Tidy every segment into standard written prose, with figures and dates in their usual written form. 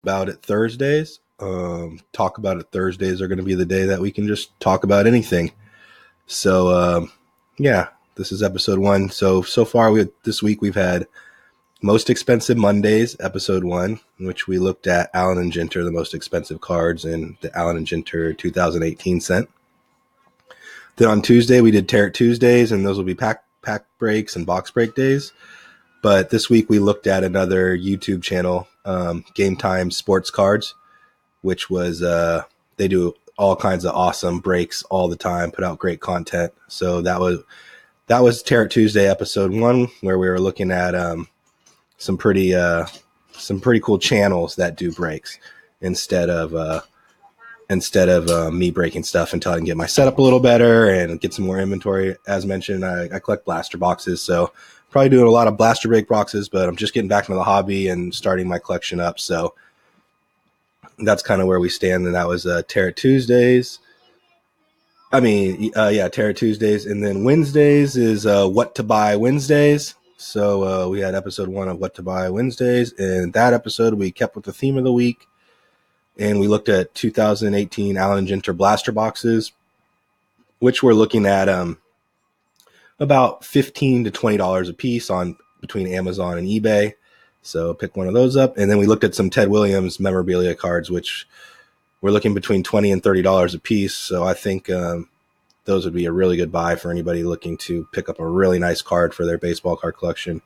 About It Thursdays. Talk About It Thursdays are going to be the day that we can just talk about anything. So, yeah, this is episode one. So far, this week we've had Most Expensive Mondays, episode one, in which we looked at Allen and Ginter, the most expensive cards in the Allen and Ginter 2018 set. Then on Tuesday, we did Tarot Tuesdays, and those will be pack breaks and box break days. But this week, we looked at another YouTube channel, Game Time Sports Cards, which was, they do all kinds of awesome breaks all the time, put out great content. So that was Tarot Tuesday episode one, where we were looking at some pretty cool channels that do breaks instead of me breaking stuff until I can get my setup a little better and get some more inventory. As mentioned, I collect blaster boxes, so probably doing a lot of blaster break boxes, but I'm just getting back into the hobby and starting my collection up. So that's kind of where we stand. And that was Tarot Tuesdays. Tarot Tuesdays. And then Wednesdays is What to Buy Wednesdays. So we had episode one of What to Buy Wednesdays. And that episode, we kept with the theme of the week. And we looked at 2018 Allen & Ginter blaster boxes, which we're looking at about $15 to $20 a piece on between Amazon and eBay. So pick one of those up. And then we looked at some Ted Williams memorabilia cards, which we're looking between $20 and $30 a piece. So I think those would be a really good buy for anybody looking to pick up a really nice card for their baseball card collection.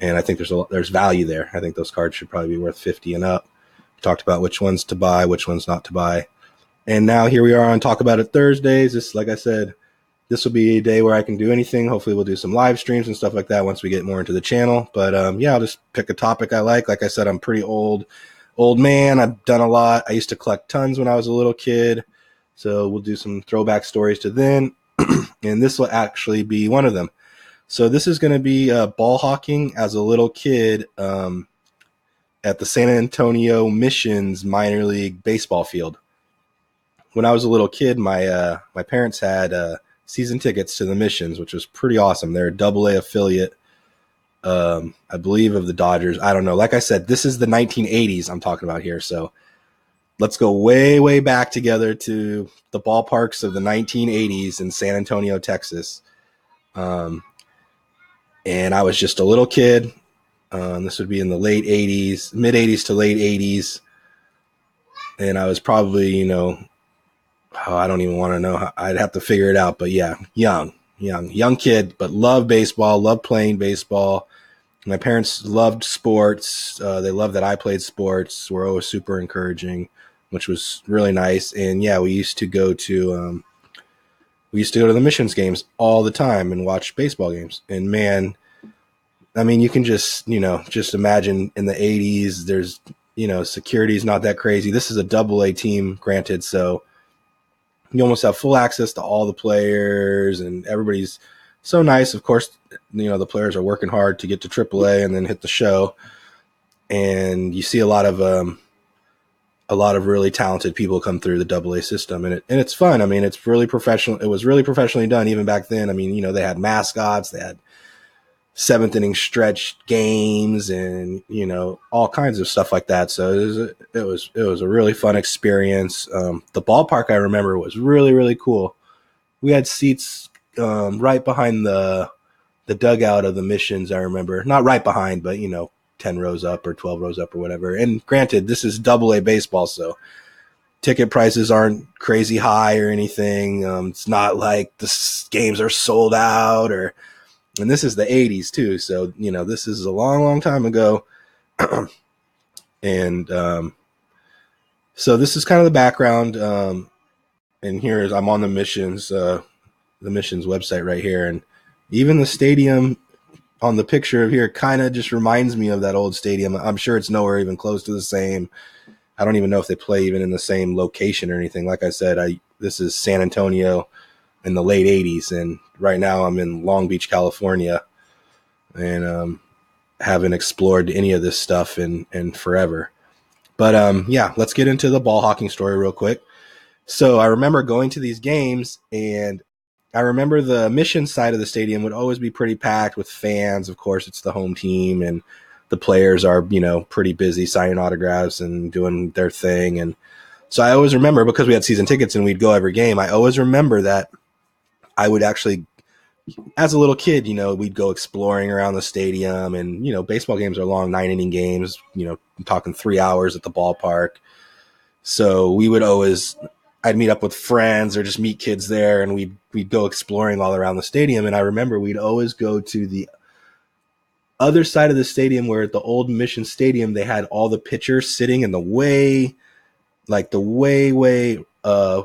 And I think there's value there. I think those cards should probably be worth 50 and up. We talked about which ones to buy, which ones not to buy. And now here we are on Talk About It Thursdays. This, like I said, this will be a day where I can do anything. Hopefully we'll do some live streams and stuff like that once we get more into the channel. But I'll just pick a topic I like. Like I said, I'm pretty old man. I've done a lot. I used to collect tons when I was a little kid. So we'll do some throwback stories to then. And this will actually be one of them. So this is going to be ball hawking as a little kid at the San Antonio Missions minor league baseball field. When I was a little kid, my parents had season tickets to the Missions, which was pretty awesome. They're a AA affiliate, I believe, of the Dodgers. I don't know. Like I said, this is the 1980s I'm talking about here. So let's go way, way back together to the ballparks of the 1980s in San Antonio, Texas. And I was just a little kid. This would be in the late 80s, mid 80s to late 80s. And I was probably, I don't even want to know. I'd have to figure it out. But yeah, young kid, but loved baseball, loved playing baseball. My parents loved sports. They loved that I played sports. Were always super encouraging, which was really nice. And yeah, we used to go to the Missions games all the time and watch baseball games. And man, I mean, you can just imagine in the 80s, there's, security's not that crazy. This is a AA team, granted. So you almost have full access to all the players, and everybody's so nice. Of course, the players are working hard to get to AAA and then hit the show. And you see a lot of really talented people come through the AA system, and it's fun. I mean, it's really professional. It was really professionally done even back then. I mean, they had mascots, they had seventh inning stretch games, and all kinds of stuff like that. So it was a really fun experience. The ballpark, I remember, was really, really cool. We had seats right behind the dugout of the Missions. I remember, not right behind, but 10 rows up or 12 rows up or whatever. And granted, this is AA baseball, so ticket prices aren't crazy high or anything. It's not like the games are sold out and this is the 80s too. So, this is a long, long time ago. And so this is kind of the background. And I'm on the Missions website right here. And even the stadium on the picture here kind of just reminds me of that old stadium. I'm sure it's nowhere even close to the same. I don't even know if they play even in the same location or anything. Like I said, this is San Antonio in the late 80s, and right now I'm in Long Beach, California, and haven't explored any of this stuff in forever. But let's get into the ball hawking story real quick. So I remember going to these games, and I remember the Mission side of the stadium would always be pretty packed with fans. Of course, it's the home team, and the players are, pretty busy signing autographs and doing their thing. And so I always remember, because we had season tickets and we'd go every game, I always remember that I would actually, as a little kid, we'd go exploring around the stadium, and, baseball games are long 9-inning games, I'm talking 3 hours at the ballpark. So I'd meet up with friends or just meet kids there, and we'd go exploring all around the stadium. And I remember we'd always go to the other side of the stadium, where at the old Mission Stadium, they had all the pitchers sitting in the way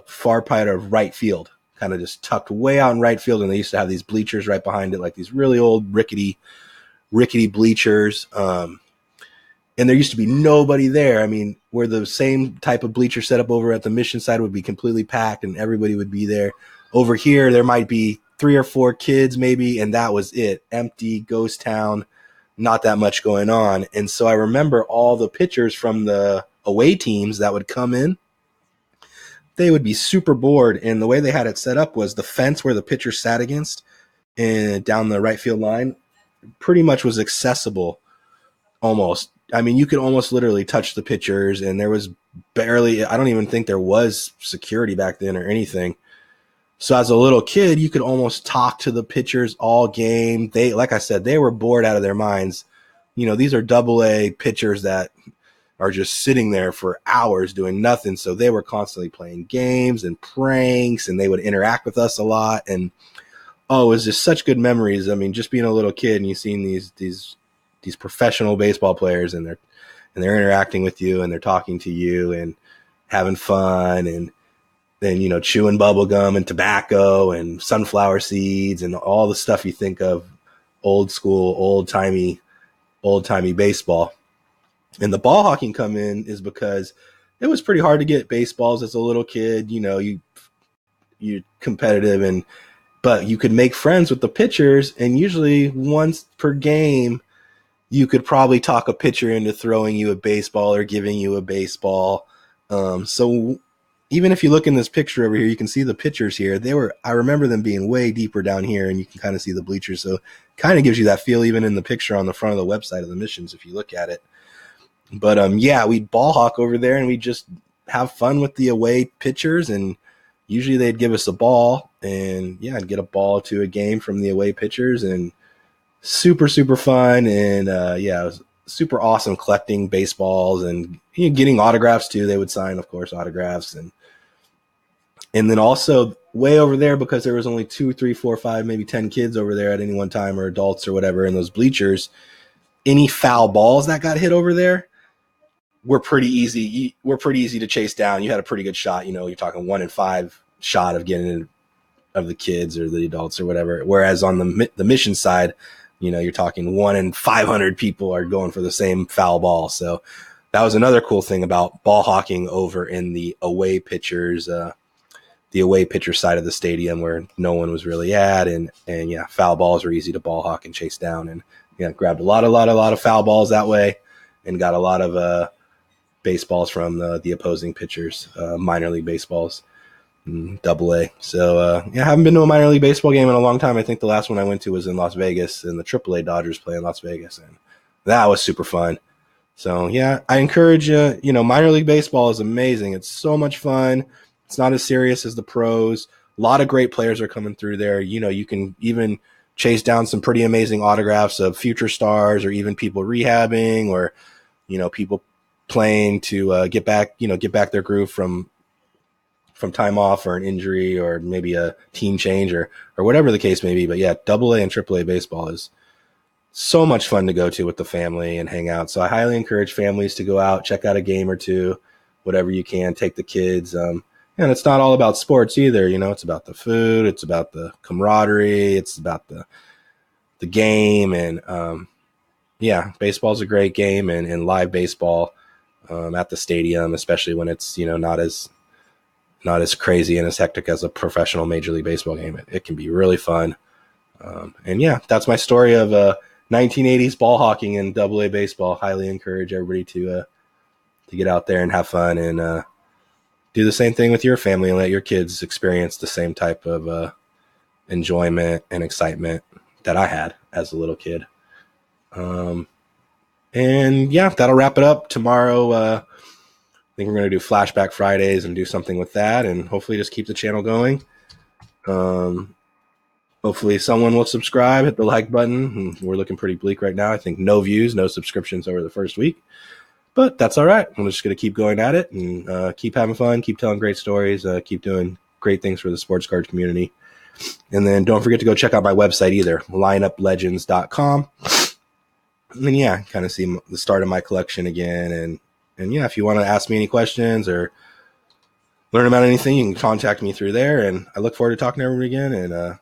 far part of right field, kind of just tucked way out in right field. And they used to have these bleachers right behind it, like these really old rickety bleachers. And there used to be nobody there. I mean, where the same type of bleacher setup over at the Mission side would be completely packed and everybody would be there. Over here, there might be 3 or 4 kids maybe, and that was it. Empty, ghost town, not that much going on. And so I remember all the pitchers from the away teams that would come in, they would be super bored. And the way they had it set up was the fence where the pitcher sat against and down the right field line pretty much was accessible almost. I mean, you could almost literally touch the pitchers, and there was barely, I don't even think there was security back then or anything. So as a little kid, you could almost talk to the pitchers all game. They, like I said, they were bored out of their minds. These are AA pitchers that are just sitting there for hours doing nothing. So they were constantly playing games and pranks, and they would interact with us a lot. And it was just such good memories. I mean, just being a little kid and you seeing these professional baseball players, and they're interacting with you, and they're talking to you and having fun, and then, chewing bubble gum and tobacco and sunflower seeds and all the stuff you think of old school, old timey baseball. And the ball hawking come in is because it was pretty hard to get baseballs as a little kid. You're competitive, but you could make friends with the pitchers, and usually once per game, you could probably talk a pitcher into throwing you a baseball or giving you a baseball. So even if you look in this picture over here, you can see the pitchers here. I remember them being way deeper down here, and you can kind of see the bleachers. So it kind of gives you that feel even in the picture on the front of the website of the Missions, if you look at it. But we'd ball hawk over there, and we'd just have fun with the away pitchers, and usually they'd give us a ball, and I'd get a ball to a game from the away pitchers, and super, super fun. And it was super awesome collecting baseballs and getting autographs too. They would sign, of course, autographs. And then also way over there, because there was only 2, 3, 4, 5, maybe 10 kids over there at any one time, or adults or whatever, in those bleachers, any foul balls that got hit over there were pretty easy. To chase down. You had a pretty good shot. You're talking 1 in 5 shot of getting it, of the kids or the adults or whatever. Whereas on the Mission side, you're talking 1 in 500 people are going for the same foul ball. So that was another cool thing about ball hawking over in the away pitchers, the away pitcher side of the stadium, where no one was really at. And foul balls were easy to ball hawk and chase down. And grabbed a lot of foul balls that way, and got a lot of baseballs from the opposing pitchers, minor league baseballs, AA. So I haven't been to a minor league baseball game in a long time. I think the last one I went to was in Las Vegas, and the AAA Dodgers play in Las Vegas, and that was super fun. So I encourage you. Minor league baseball is amazing. It's so much fun. It's not as serious as the pros. A lot of great players are coming through there. You can even chase down some pretty amazing autographs of future stars, or even people rehabbing, or people playing to get back their groove from time off, or an injury, or maybe a team change, or whatever the case may be. But AA and AAA baseball is so much fun to go to with the family and hang out. So I highly encourage families to go out, check out a game or two, whatever you can, take the kids. And it's not all about sports either. It's about the food. It's about the camaraderie. It's about the game. And baseball's a great game, and live baseball at the stadium, especially when it's, not as crazy and as hectic as a professional Major League Baseball game. It can be really fun. That's my story of 1980s ball hawking and AA baseball. Highly encourage everybody to get out there and have fun, and do the same thing with your family, and let your kids experience the same type of enjoyment and excitement that I had as a little kid. And yeah, that'll wrap it up. Tomorrow, I think we're going to do Flashback Fridays and do something with that, and hopefully just keep the channel going. Hopefully someone will subscribe, hit the like button. We're looking pretty bleak right now. I think no views, no subscriptions over the first week. But that's all right. I'm just going to keep going at it and keep having fun, keep telling great stories, keep doing great things for the sports card community. And then don't forget to go check out my website either, lineuplegends.com. And then, yeah, kind of see the start of my collection again. And yeah, if you want to ask me any questions or learn about anything, you can contact me through there. And I look forward to talking to everybody again. And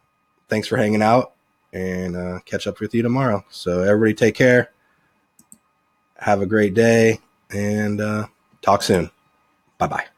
thanks for hanging out, and catch up with you tomorrow. So everybody take care. Have a great day, and talk soon. Bye-bye.